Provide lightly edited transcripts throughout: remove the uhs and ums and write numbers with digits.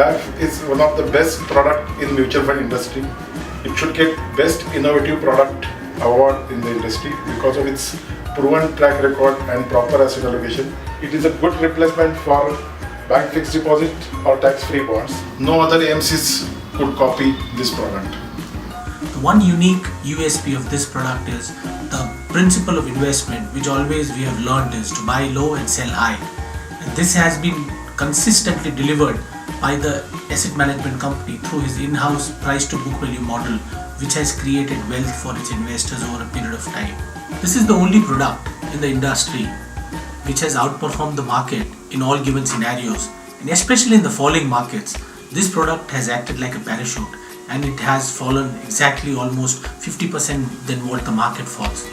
BAF is one of the best product in mutual fund industry. It should get best innovative product award in the industry because of its proven track record and proper asset allocation. It is a good replacement for bank fixed deposit or tax-free bonds. No other AMCs could copy this product. One unique USP of this product is the principle of investment, which always we have learned is to buy low and sell high. And this has been consistently delivered by the asset management company through his in-house price to book value model, which has created wealth for its investors over a period of time. This is the only product in the industry which has outperformed the market in all given scenarios, and especially in the falling markets. This product has acted like a parachute, and it has fallen exactly almost 50% than what the market falls.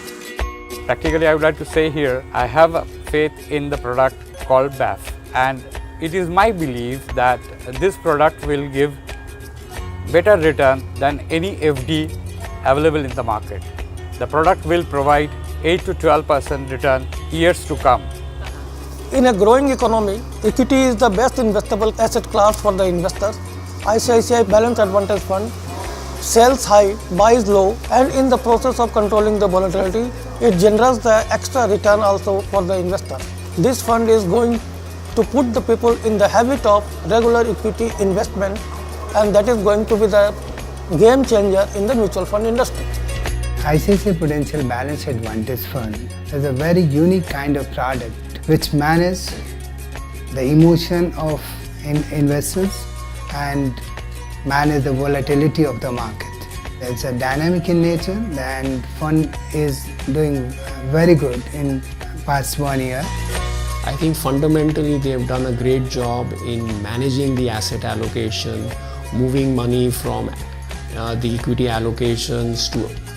Practically, I would like to say here, I have a faith in the product called BAF, and it is my belief that this product will give better return than any FD available in the market. The product will provide 8 to 12% return years to come. In a growing economy, equity is the best investable asset class for the investor. ICICI Balanced Advantage Fund sells high, buys low, and in the process of controlling the volatility, it generates the extra return also for the investor. This fund is going to put the people in the habit of regular equity investment, and that is going to be the game changer in the mutual fund industry. ICICI Prudential Balanced Advantage Fund is a very unique kind of product which manages the emotion of investors and manage the volatility of the market. It's a dynamic in nature, and fund is doing very good in past 1 year. I think fundamentally they have done a great job in managing the asset allocation, moving money from the equity allocations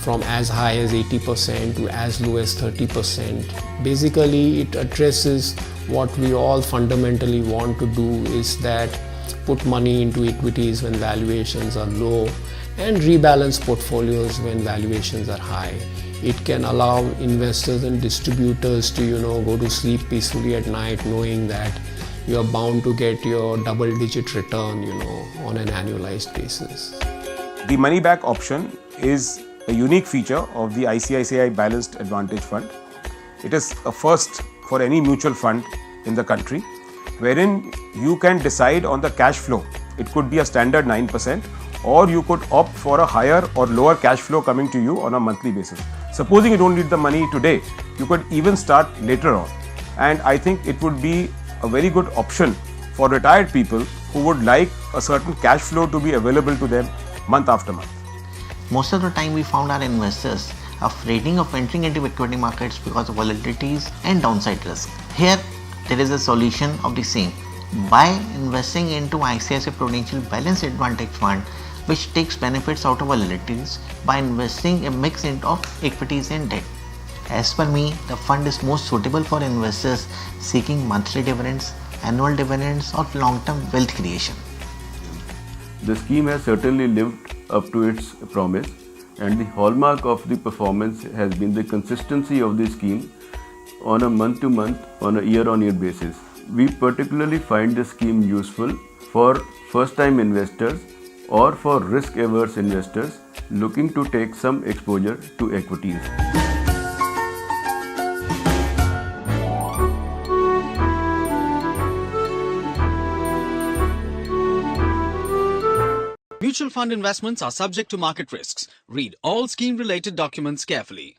from as high as 80% to as low as 30%. Basically, it addresses what we all fundamentally want to do, is that put money into equities when valuations are low and rebalance portfolios when valuations are high. It can allow investors and distributors to go to sleep peacefully at night knowing that you are bound to get your double-digit return on an annualized basis. The money back option is a unique feature of the ICICI Balanced Advantage Fund. It is a first for any mutual fund in the country, wherein you can decide on the cash flow. It could be a standard 9%, or you could opt for a higher or lower cash flow coming to you on a monthly basis. Supposing you don't need the money today, you could even start later on. And I think it would be a very good option for retired people who would like a certain cash flow to be available to them month after month. Most of the time we found our investors afraid of entering into equity markets because of volatilities and downside risk. Here there is a solution of the same. By investing into ICICI Prudential Balanced Advantage Fund, which takes benefits out of volatilities by investing a mix of equities and debt. As per me, the fund is most suitable for investors seeking monthly dividends, annual dividends, or long-term wealth creation. The scheme has certainly lived up to its promise, and the hallmark of the performance has been the consistency of the scheme on a month-to-month, on a year-on-year basis. We particularly find the scheme useful for first-time investors or for risk-averse investors looking to take some exposure to equities. Mutual fund investments are subject to market risks. Read all scheme-related documents carefully.